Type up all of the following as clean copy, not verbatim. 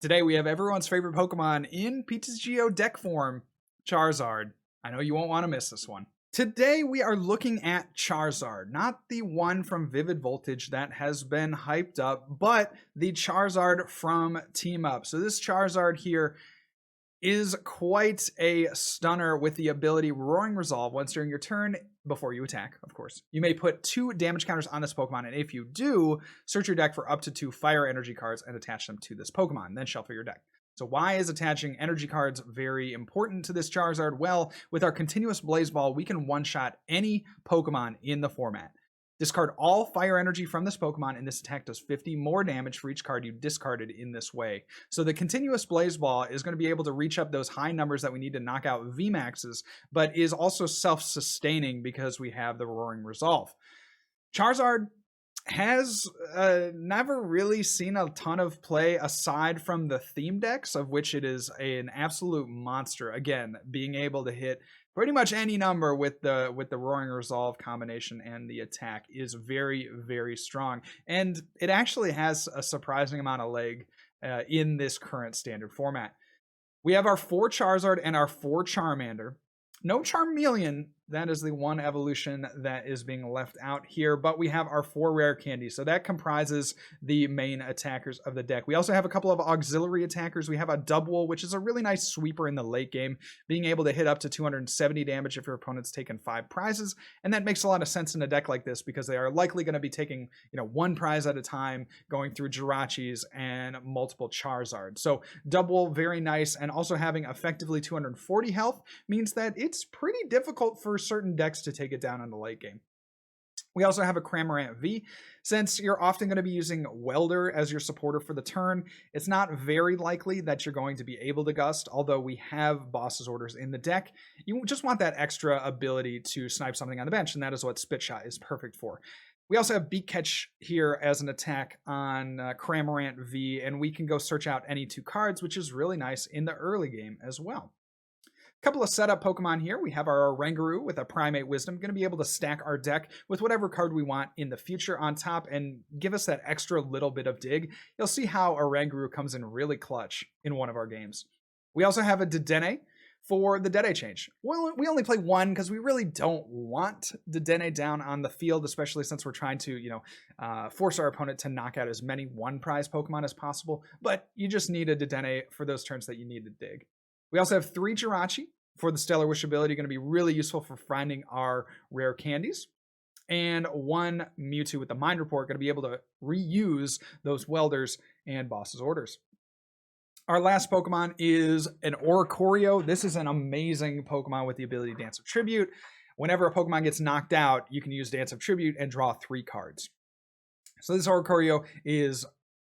Today we have everyone's favorite Pokemon in Pizza's Geo deck form, Charizard. I know you won't want to miss this one. Today we are looking at Charizard, not the one from Vivid Voltage that has been hyped up, but the Charizard from Team Up. So this Charizard here is quite a stunner with the ability Roaring Resolve once during your turn, before you attack, of course. You may put 2 damage counters on this Pokemon, and if you do, search your deck for up to 2 fire energy cards and attach them to this Pokemon, then shuffle your deck. So why is attaching energy cards very important to this Charizard? Well, with our continuous Blaze Ball, we can one-shot any Pokemon in the format. Discard all fire energy from this Pokemon, and this attack does 50 more damage for each card you discarded in this way. So the continuous Blaze Ball is going to be able to reach up those high numbers that we need to knock out VMAXs, but is also self-sustaining because we have the Roaring Resolve. Charizard has never really seen a ton of play aside from the theme decks, of which it is an absolute monster. Again, being able to hit pretty much any number with the Roaring Resolve combination and the attack is very, very strong. And it actually has a surprising amount of leg in this current standard format. We have our 4 Charizard and our 4 Charmander. No Charmeleon. That is the one evolution that is being left out here, but we have our 4 rare candies. So that comprises the main attackers of the deck. We also have a couple of auxiliary attackers. We have a Dubwool, which is a really nice sweeper in the late game, being able to hit up to 270 damage if your opponent's taken 5 prizes. And that makes a lot of sense in a deck like this because they are likely going to be taking, 1 prize at a time, going through Jirachis and multiple Charizards. So Dubwool, very nice, and also having effectively 240 health means that it's pretty difficult for certain decks to take it down in the late game. We also have a Cramorant V. Since you're often going to be using Welder as your supporter for the turn, it's not very likely that you're going to be able to Gust, although we have Boss's Orders in the deck. You just want that extra ability to snipe something on the bench, and that is what Spit Shot is perfect for. We also have Beak Catch here as an attack on Cramorant V, and we can go search out any 2 cards, which is really nice in the early game as well. Couple of setup Pokemon here. We have our Oranguru with a Primate Wisdom, going to be able to stack our deck with whatever card we want in the future on top and give us that extra little bit of dig. You'll see how Oranguru comes in really clutch in one of our games. We also have a Dedenne for the Dedenne change. Well, we only play 1 because we really don't want Dedenne down on the field, especially since we're trying to, force our opponent to knock out as many 1-prize Pokemon as possible. But you just need a Dedenne for those turns that you need to dig. We also have 3 Jirachi for the Stellar Wish ability, going to be really useful for finding our rare candies. And 1 Mewtwo with the Mind Report, going to be able to reuse those Welders and Boss's Orders. Our last Pokemon is an Oricorio. This is an amazing Pokemon with the ability to Dance of Tribute. Whenever a Pokemon gets knocked out, you can use Dance of Tribute and draw 3 cards. So this Oricorio is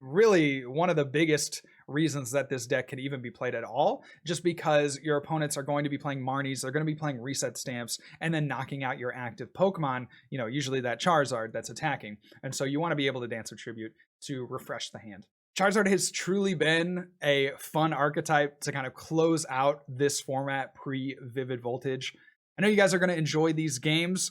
really one of the biggest reasons that this deck can even be played at all, just because your opponents are going to be playing Marnies, they're going to be playing Reset Stamps, and then knocking out your active Pokemon, usually that Charizard that's attacking. And so you want to be able to Dance a Tribute to refresh the hand. Charizard has truly been a fun archetype to kind of close out this format pre-Vivid Voltage. I know you guys are going to enjoy these games.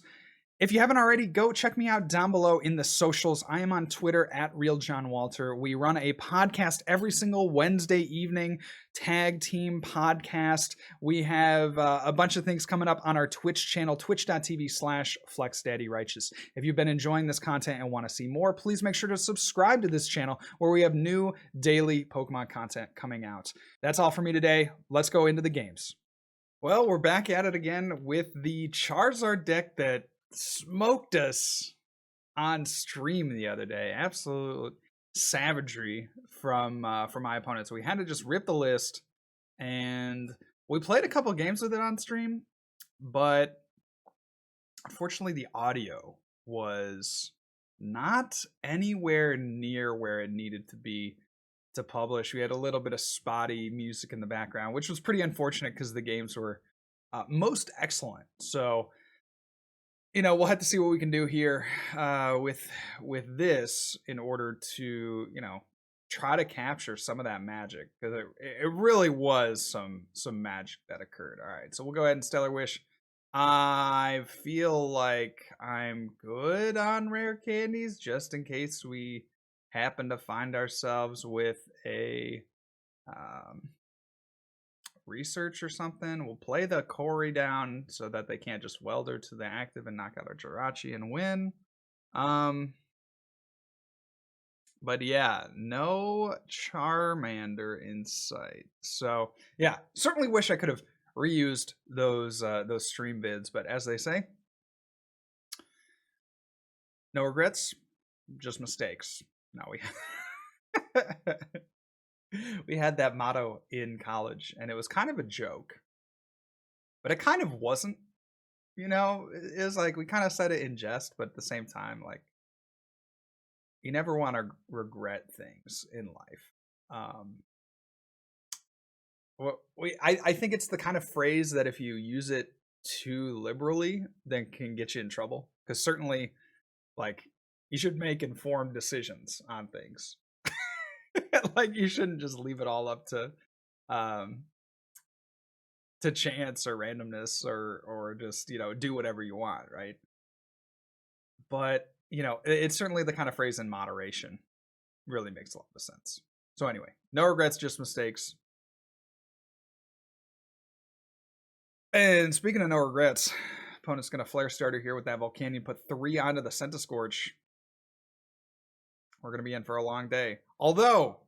If you haven't already, go check me out down below in the socials. I am on Twitter at RealJohnWalter. We run a podcast every single Wednesday evening, Tag Team Podcast. We have a bunch of things coming up on our Twitch channel, twitch.tv/FlexDaddyRighteous. If you've been enjoying this content and want to see more, please make sure to subscribe to this channel where we have new daily Pokemon content coming out. That's all for me today. Let's go into the games. Well, we're back at it again with the Charizard deck that smoked us on stream the other day. Absolute savagery from my opponents. We had to just rip the list, and we played a couple games with it on stream, but unfortunately the audio was not anywhere near where it needed to be to publish. We had a little bit of spotty music in the background, which was pretty unfortunate because the games were most excellent. So we'll have to see what we can do here with this in order to, try to capture some of that magic, because it really was some magic that occurred. All right, so we'll go ahead and Stellar Wish. I feel like I'm good on rare candies, just in case we happen to find ourselves with a research or something. We'll play the Corey down so that they can't just Welder to the active and knock out our Jirachi and win. But yeah, no Charmander in sight. So yeah, certainly wish I could have reused those stream vids, but as they say, no regrets, just mistakes. No, we had that motto in college, and it was kind of a joke, but it kind of wasn't. You know, it was like we kind of said it in jest, but at the same time, like, you never want to regret things in life. I think it's the kind of phrase that if you use it too liberally, then can get you in trouble. Because certainly, like, you should make informed decisions on things. Like, you shouldn't just leave it all up to chance or randomness or just, you know, do whatever you want, right? But, you know, it's certainly the kind of phrase in moderation. Really makes a lot of sense. So anyway, no regrets, just mistakes. And speaking of no regrets, opponent's going to Flare Starter here with that Volcanion, put 3 onto the Centiskorch. We're going to be in for a long day. Although,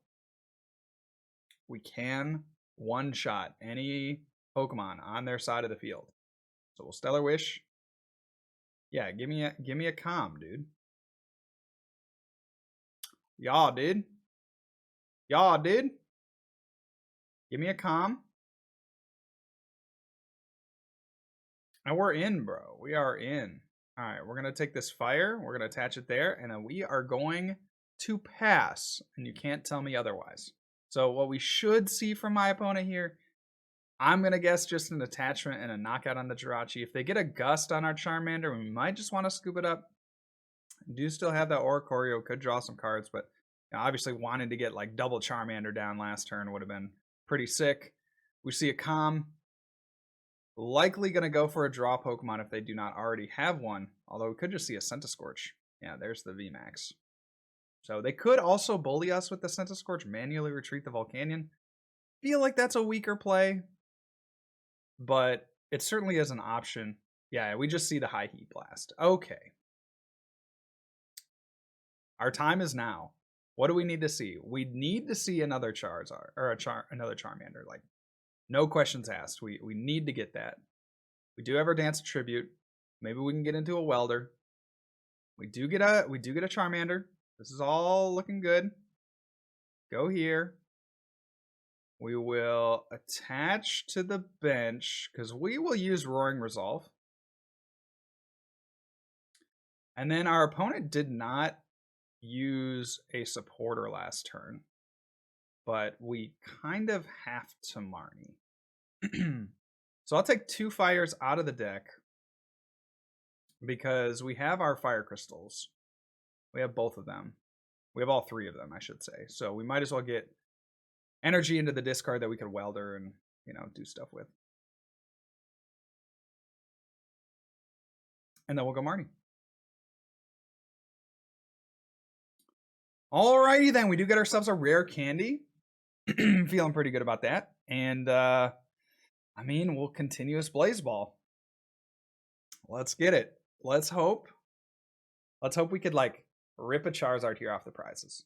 we can one-shot any Pokemon on their side of the field. So we'll Stellar Wish. Yeah, give me a calm, dude. Y'all, dude. Y'all, dude. Give me a calm. And we're in, bro. We are in. All right, we're going to take this fire. We're going to attach it there. And then we are going to pass. And you can't tell me otherwise. So what we should see from my opponent here, I'm going to guess just an attachment and a knockout on the Jirachi. If they get a Gust on our Charmander, we might just want to scoop it up. I do still have that Oricorio. Could draw some cards, but you know, obviously wanting to get like double Charmander down last turn would have been pretty sick. We see a Calm. Likely going to go for a draw Pokemon if they do not already have one. Although we could just see a Centiskorch. Yeah, there's the VMAX. So they could also bully us with the Centiskorch, manually retreat the Volcanion. Feel like that's a weaker play, but it certainly is an option. Yeah, we just see the High Heat Blast. Okay. Our time is now. What do we need to see? We need to see another Charizard, or another Charmander. Like, no questions asked. We need to get that. We do have our Dance of Tribute. Maybe we can get into a Welder. We do get a Charmander. This is all looking good. Go here. We will attach to the bench because we will use Roaring Resolve. And then our opponent did not use a supporter last turn, but we kind of have to Marnie. So I'll take 2 fires out of the deck because we have our Fire Crystals. We have both of them. We have all 3 of them, I should say. So we might as well get energy into the discard that we could Welder and, you know, do stuff with. And then we'll go Marnie. Alrighty then, we do get ourselves a Rare Candy. Feeling pretty good about that. And, I mean, we'll continuous Blaze Ball. Let's get it. Let's hope we could, like, rip a Charizard here off the prizes.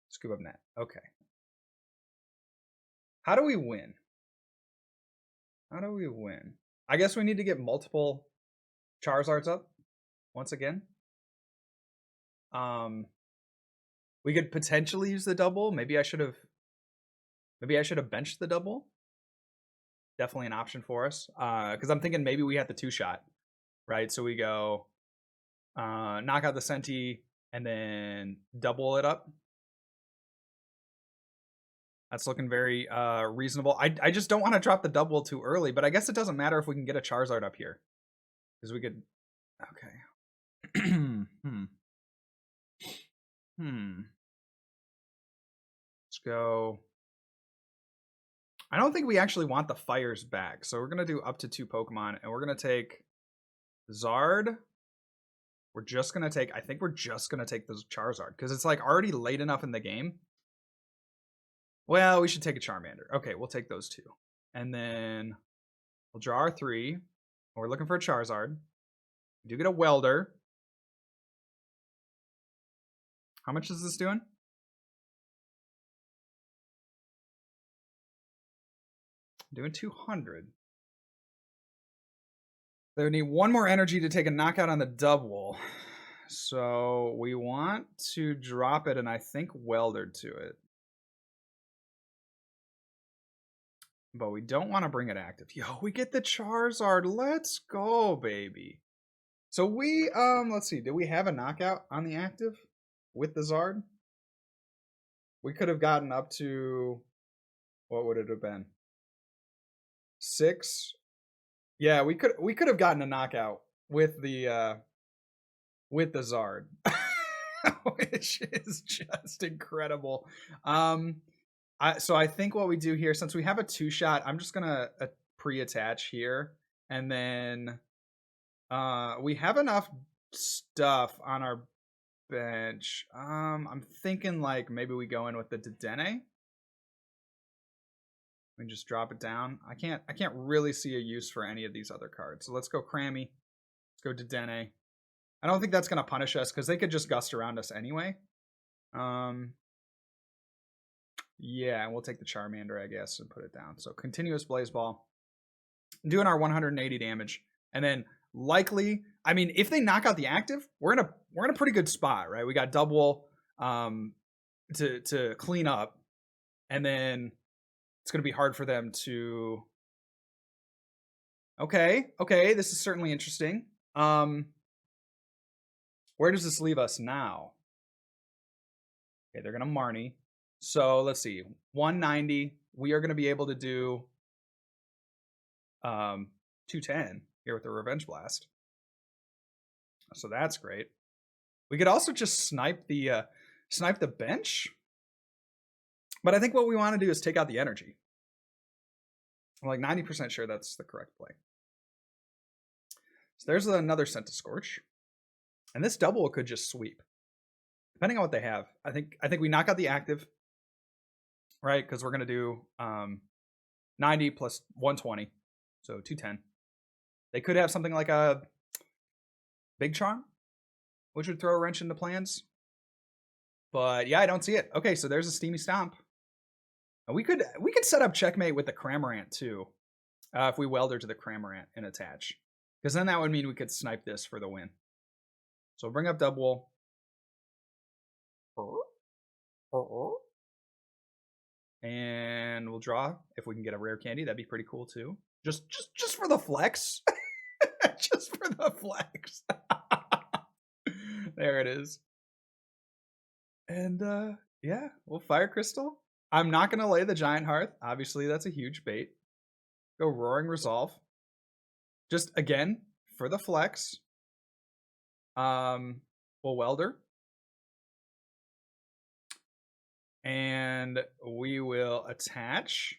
Scoop Up Net. Okay. How do we win? I guess we need to get multiple Charizards up once again. We could potentially use the double. Maybe I should have benched the double. Definitely an option for us. Because I'm thinking maybe we had the 2-shot, right? So we go knock out the Senti and then double it up. That's looking very reasonable. I just don't want to drop the double too early, but I guess it doesn't matter if we can get a Charizard up here. Because we could... Okay. Let's go... I don't think we actually want the fires back. So we're going to do up to 2 Pokemon. And we're going to take Zard. We're just going to take... I think we're just going to take the Charizard. Because it's like already late enough in the game. Well, we should take a Charmander. Okay, we'll take those 2. And then we'll draw our 3. We're looking for a Charizard. We do get a Welder. How much is this doing? Doing 200. So we need 1 more energy to take a knockout on the Dubwool. So we want to drop it and I think Welder to it. But we don't want to bring it active. Yo, we get the Charizard. Let's go, baby. So we, let's see. Did we have a knockout on the active with the Zard? We could have gotten up to, what would it have been? 6? Yeah, we could have gotten a knockout with the Zard. Which is just incredible. So I think what we do here, since we have a 2-shot, I'm just gonna pre-attach here, and then we have enough stuff on our bench. I'm thinking like maybe we go in with the Dedenne. We can just drop it down. I can't really see a use for any of these other cards. So let's go Crammy. Let's go Dedenne. I don't think that's gonna punish us because they could just gust around us anyway. Yeah, we'll take the Charmander, I guess, and put it down. So continuous Blaze Ball, doing our 180 damage, and then likely, I mean, if they knock out the active, we're in a pretty good spot, right? We got Dubwool to clean up, and then it's gonna be hard for them to. Okay, this is certainly interesting. Where does this leave us now? Okay, they're gonna Marnie. So let's see, 190. We are going to be able to do 210 here with the Revenge Blast. So that's great. We could also just snipe the bench. But I think what we want to do is take out the energy. I'm like 90% sure that's the correct play. So there's another Scorch. And this Dubwool could just sweep. Depending on what they have. I think we knock out the active. Right, because we're going to do 90 plus 120, so 210. They could have something like a Big Charm, which would throw a wrench into plans. But yeah, I don't see it. Okay, so there's a Steamy Stomp. And we could set up checkmate with the Cramorant too, if we welder to the Cramorant and attach. Because then that would mean we could snipe this for the win. So we'll bring up Dubwool. And we'll draw if we can get a rare candy. That'd be pretty cool too. Just for the flex. Just for the flex. There it is. And yeah, we'll Fire Crystal. I'm not gonna lay the Giant Hearth. Obviously, that's a huge bait. Go Roaring Resolve. Just again for the flex. We'll Welder. And we will attach.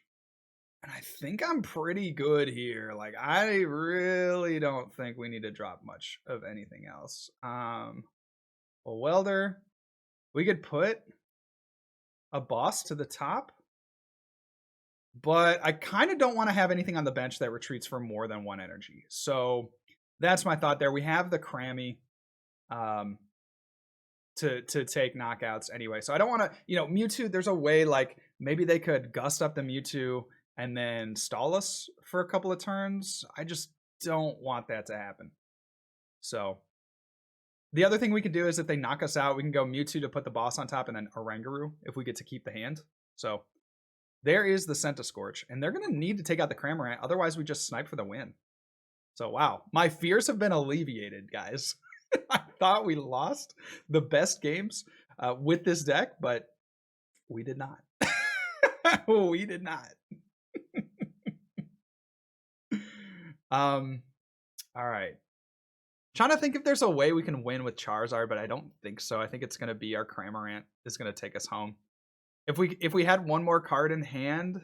And I think I'm pretty good here. Like, I really don't think we need to drop much of anything else. A Welder. We could put a boss to the top. But I kind of don't want to have anything on the bench that retreats for more than 1 energy. So that's my thought there. We have the Crammy. To take knockouts anyway. So I don't want to, Mewtwo, there's a way like maybe they could gust up the Mewtwo and then stall us for a couple of turns. I just don't want that to happen. So the other thing we could do is if they knock us out, we can go Mewtwo to put the boss on top and then Oranguru if we get to keep the hand. So there is the Scorch, and they're going to need to take out the Cramorant. Otherwise, we just snipe for the win. So wow, my fears have been alleviated, guys. I thought we lost the best games with this deck, but we did not. We did not. All right. Trying to think if there's a way we can win with Charizard, but I don't think so. I think it's going to be our Cramorant is going to take us home. If we had 1 more card in hand.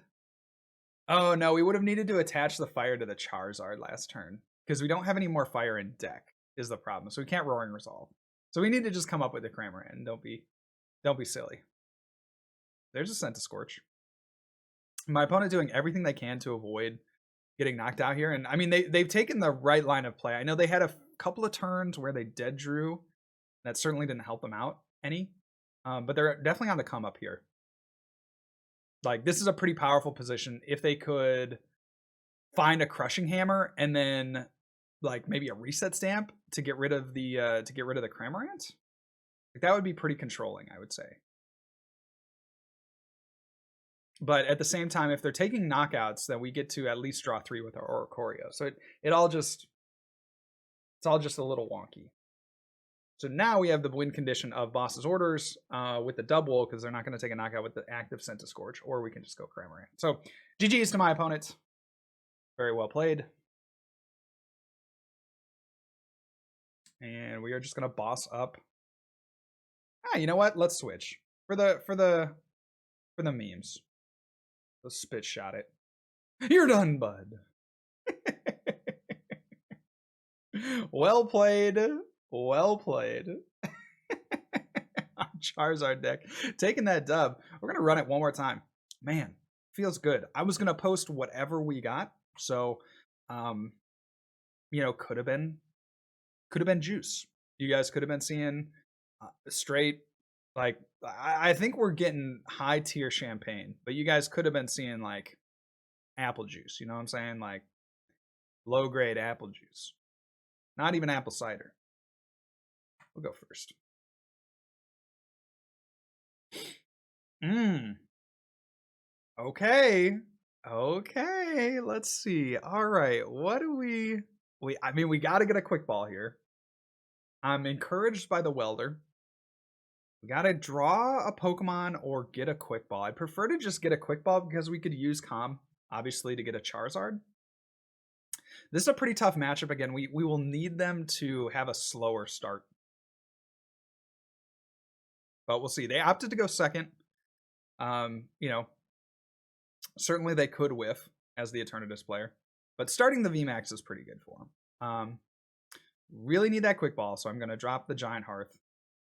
Oh no, we would have needed to attach the fire to the Charizard last turn because we don't have any more fire in deck. Is the problem. So we can't Roaring Resolve. So we need to just come up with the Cramorant and don't be silly. There's a Scorch. My opponent doing everything they can to avoid getting knocked out here. And I mean, they've taken the right line of play. I know they had a couple of turns where they dead drew. That certainly didn't help them out any. But they're definitely on the come up here. Like, this is a pretty powerful position. If they could find a crushing hammer and then like maybe a reset stamp to get rid of the Cramorant, like, that would be pretty controlling, I would say. But at the same time, if they're taking knockouts, then we get to at least draw 3 with our Oricorio. So it's all just a little wonky. So now we have the win condition of Boss's Orders with the Dubwool, because they're not going to take a knockout with the active Scorch, or we can just go Cramorant. So GG's to my opponent. Very well played. And we are just going to boss up. You know what? Let's switch for the memes. Let's spit shot it. You're done, bud. Well played. Well played. Charizard deck. Taking that dub. We're going to run it one more time. Man, feels good. I was going to post whatever we got. So, you know, could have been juice. You guys could have been seeing straight, like, I think we're getting high tier champagne, but you guys could have been seeing like apple juice. You know what I'm saying? Like low grade apple juice. Not even apple cider. We'll go first. Okay, let's see. All right, what do we I mean, we got to get a quick ball here. I'm encouraged by the Welder. We got to draw a Pokemon or get a quick ball. I prefer to just get a quick ball because we could use Calm, obviously, to get a Charizard. This is a pretty tough matchup. Again, we will need them to have a slower start. But we'll see. They opted to go second. You know, certainly they could whiff as the Eternatus player. But starting the VMAX is pretty good for them. Really need that quick ball, so I'm going to drop the Giant Hearth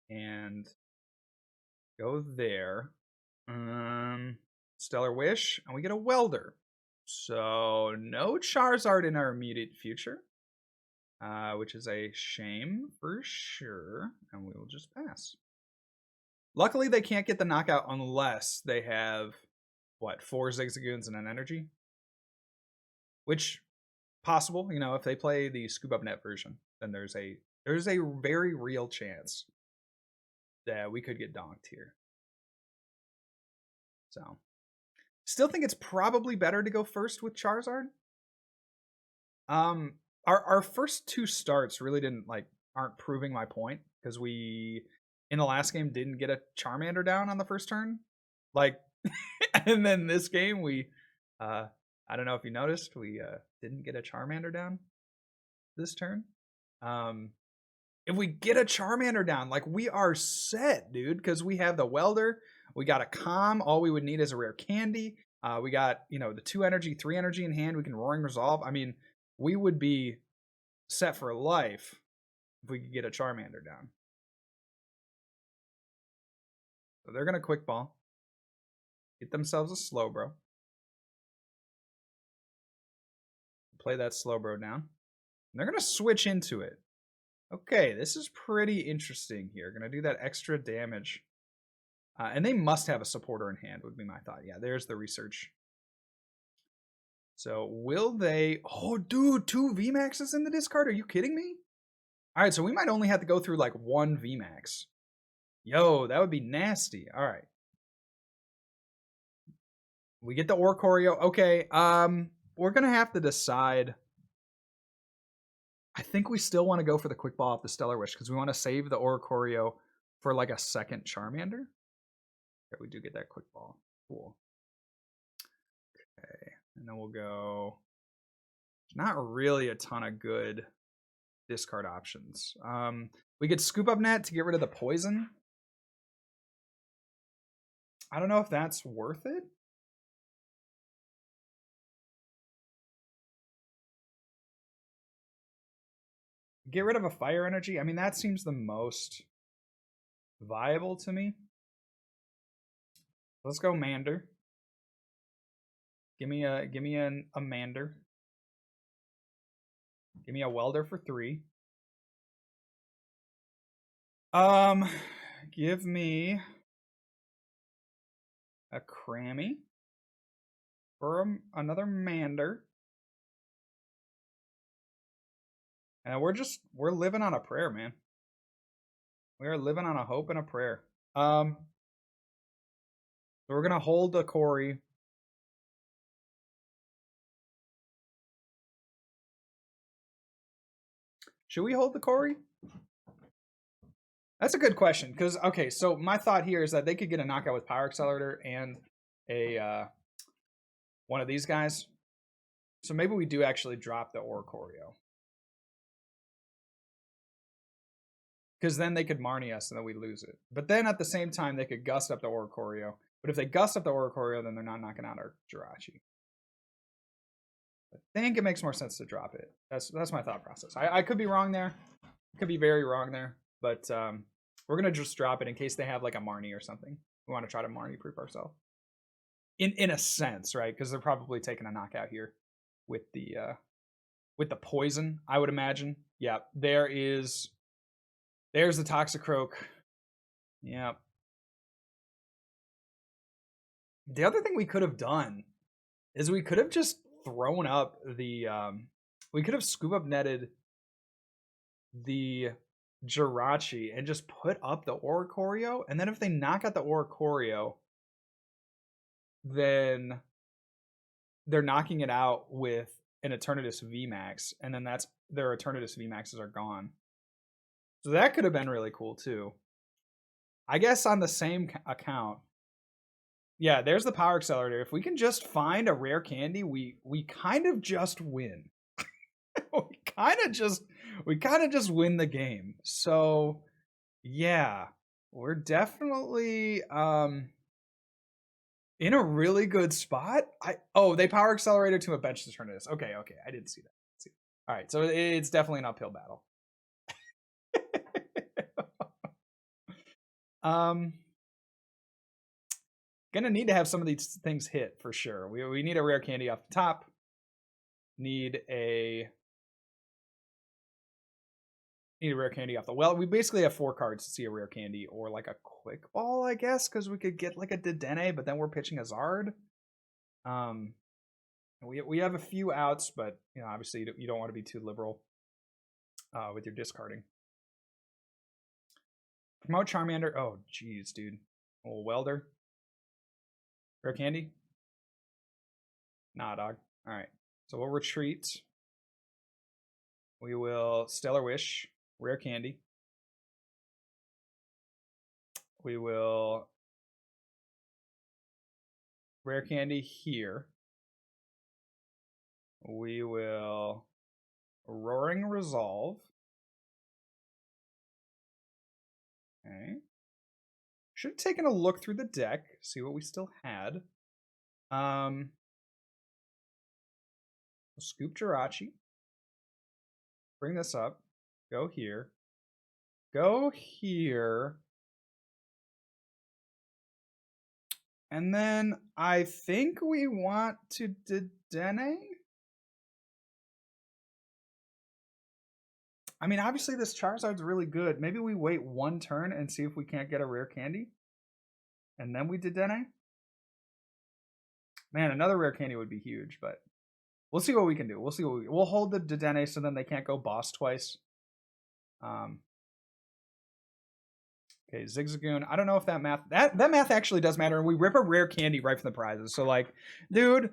and go there. Stellar Wish, and we get a Welder. So no Charizard in our immediate future, which is a shame for sure, and we will just pass. Luckily, they can't get the knockout unless they have, what, 4 Zigzagoons and an energy? Which, possible, you know, if they play the Scoop Up Net version, then there's a very real chance that we could get donked here. So, still think it's probably better to go first with Charizard. Our first 2 starts really aren't proving my point, because we, in the last game, didn't get a Charmander down on the first turn. Like, and then this game, we, I don't know if you noticed, we didn't get a Charmander down this turn. If we get a Charmander down, like, we are set, dude, because we have the Welder, we got a Calm, all we would need is a Rare Candy, we got, you know, the 2 energy, 3 energy in hand, we can Roaring Resolve. I mean, we would be set for life if we could get a Charmander down. So they're going to quick ball. Get themselves a Slowbro. Play that Slowbro down. And they're going to switch into it. Okay, this is pretty interesting here. Going to do that extra damage. And they must have a supporter in hand, would be my thought. Yeah, there's the research. So will they... Oh, dude, 2 VMAXs in the discard? Are you kidding me? All right, so we might only have to go through like 1 VMAX. Yo, that would be nasty. All right. We get the Oricorio. Okay, we're going to have to decide. I think we still want to go for the quick ball off the Stellar Wish because we want to save the Oricorio for like a second Charmander. Okay, we do get that quick ball. Cool. Okay, and then we'll go. Not really a ton of good discard options. We get Scoop Up Net to get rid of the poison. I don't know if that's worth it. Get rid of a fire energy. I mean, that seems the most viable to me. Let's go Mander. Give me a Mander. Give me a Welder for 3. Give me a Crammy for another Mander. And we're living on a prayer, man. We are living on a hope and a prayer. So we're gonna hold a Corey. Should we hold the Corey? That's a good question, because okay, so my thought here is that they could get a knockout with Power Accelerator and a one of these guys. So maybe we do actually drop the Oricorio. Because then they could Marnie us and then we lose it. But then at the same time, they could gust up the Oricorio. But if they gust up the Oricorio, then they're not knocking out our Jirachi. I think it makes more sense to drop it. That's my thought process. I could be wrong there. Could be very wrong there. But we're going to just drop it in case they have like a Marnie or something. We want to try to Marnie-proof ourselves. In a sense, right? Because they're probably taking a knockout here with the poison, I would imagine. Yeah, there's the Toxicroak. Yep. The other thing we could have done is we could have just thrown up the we could have scoop up netted the Jirachi and just put up the Oricorio, and then if they knock out the Oricorio, then they're knocking it out with an Eternatus VMAX, and then their Eternatus VMAXs are gone. So that could have been really cool too. I guess on the same account, yeah, there's the Power Accelerator. If we can just find a rare candy, we kind of just win. we kind of just win the game. So yeah, we're definitely in a really good spot. They Power Accelerator to a bench Eternatus. Okay, I didn't see that. All right, so it's definitely an uphill battle. Gonna need to have some of these things hit for sure. We need a rare candy off the top. Need a rare candy off the well. We basically have 4 cards to see a rare candy or like a quick ball, I guess, because we could get like a Dedenne, but then we're pitching a Zard. We have a few outs, but you know, obviously you don't want to be too liberal with your discarding. Promote Charmander. Oh, geez, dude. Oh, Welder. Rare candy? Nah, dog. All right. So we'll retreat. We will Stellar Wish. Rare candy. We will rare candy here. We will Roaring Resolve. Okay. Should have taken a look through the deck, see what we still had. Scoop Jirachi. Bring this up. Go here. Go here. And then I think we want to Dedenne. I mean, obviously this Charizard's really good. Maybe we wait 1 turn and see if we can't get a rare candy. And then we Dedenne. Man, another rare candy would be huge, but we'll see what we can do. We'll see what we'll hold the Dedenne so then they can't go boss twice. Okay, Zigzagoon. I don't know if that math that math actually does matter. And we rip a rare candy right from the prizes. So like, dude,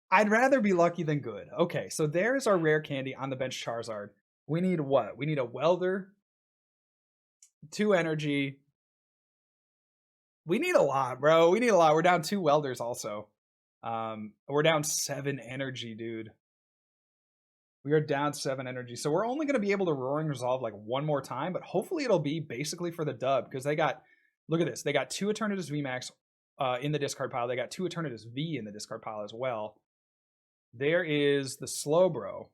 I'd rather be lucky than good. Okay, so there's our rare candy on the bench Charizard. We need what? We need a Welder, 2 energy. We need a lot, bro. We need a lot. We're down 2 Welders also. We're down 7 energy, dude. We are down 7 energy. So we're only going to be able to Roaring Resolve like 1 more time, but hopefully it'll be basically for the dub because they got, look at this. They got 2 Eternatus VMAX in the discard pile. They got 2 Eternatus V in the discard pile as well. There is the Slowbro.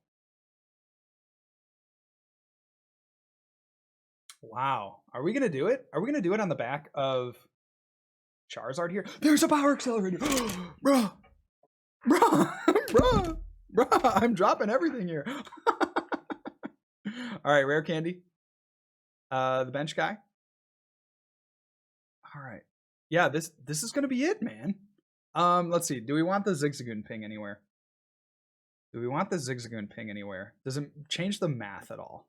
Wow. Are we going to do it? Are we going to do it on the back of Charizard here? There's a Power Accelerator. Bro. Bruh, I'm dropping everything here. All right, Rare Candy. The bench guy. All right. Yeah, this is gonna be it, man. Let's see. Do we want the Zigzagoon ping anywhere? Do we want the Zigzagoon ping anywhere? Does it change the math at all?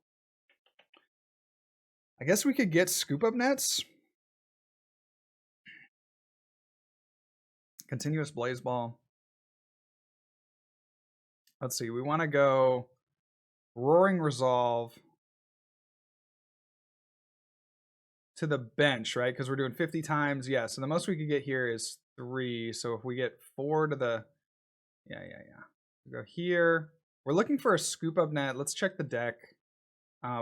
I guess we could get Scoop Up Nets. Continuous Blaze Ball. Let's see. We want to go Roaring Resolve to the bench, right? Because we're doing 50 times. Yeah, so the most we could get here is 3. So if we get 4 to the... Yeah. We go here. We're looking for a Scoop Up Net. Let's check the deck.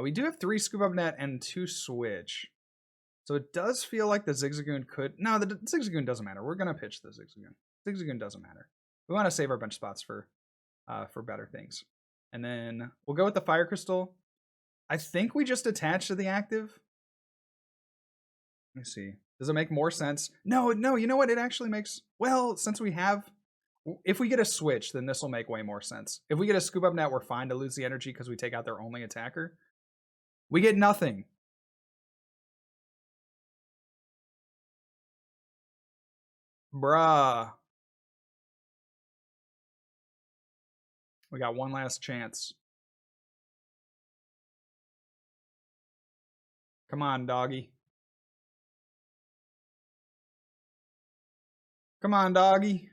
We do have 3 Scoop Up Net and 2 Switch. So it does feel like the Zigzagoon could... No, the Zigzagoon doesn't matter. We're going to pitch the Zigzagoon. Zigzagoon doesn't matter. We want to save our bench spots for better things. And then we'll go with the Fire Crystal. I think we just attach to the active. Let me see. Does it make more sense? No, you know what? It actually makes... Well, since we have... If we get a Switch, then this will make way more sense. If we get a Scoop Up Net, we're fine to lose the energy because we take out their only attacker. We get nothing. Bruh. We got one last chance. Come on, doggy. Come on, doggy.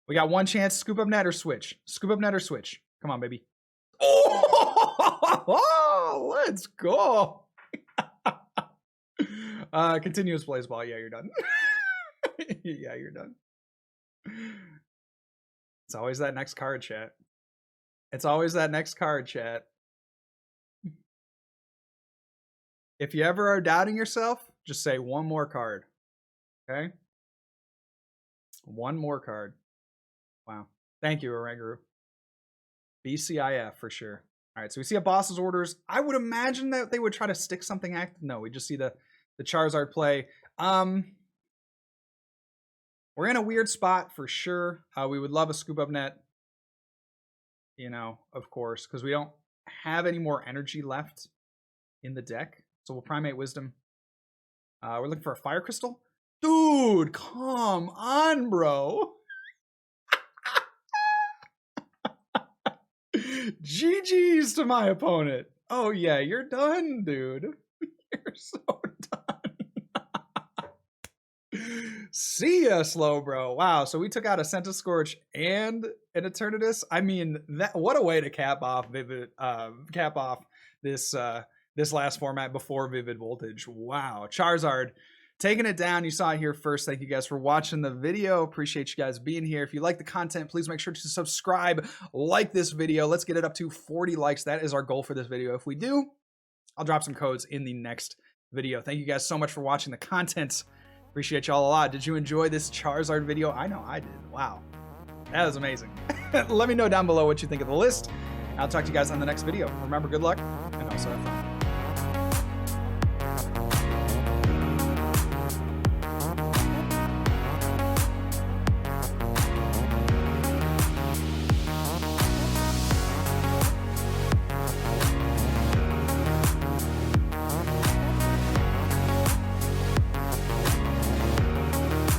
We got one chance. Scoop Up Net or Switch. Scoop Up Net or Switch. Come on, baby. Oh, let's go. Continuous Blaze Ball. Yeah, you're done. Yeah, you're done. It's always that next card, chat. It's always that next card, chat. If you ever are doubting yourself, just say one more card. Okay? One more card. Wow. Thank you, Oranguru. BCIF for sure. All right, so we see a boss's orders. I would imagine that they would try to stick something active. No, we just see the Charizard play. We're in a weird spot for sure. We would love a Scoop Up Net, you know, of course, because we don't have any more energy left in the deck. So we'll Primate Wisdom. We're looking for a Fire Crystal. Dude, come on, bro. GG's to my opponent. Oh, yeah, you're done, dude. You're so done. See ya, Slowbro. Wow, so we took out a Centiskorch and an Eternatus. I mean, that what a way to cap off this this last format before Vivid Voltage. Wow, Charizard taking it down. You saw it here first. Thank you guys for watching the video. Appreciate you guys being here. If you like the content, please make sure to subscribe, like this video. Let's get it up to 40 likes. That is our goal for this video. If we do, I'll drop some codes in the next video. Thank you guys so much for watching the content. Appreciate y'all a lot. Did you enjoy this Charizard video? I know I did. Wow. That was amazing. Let me know down below what you think of the list. I'll talk to you guys on the next video. Remember, good luck and also have fun.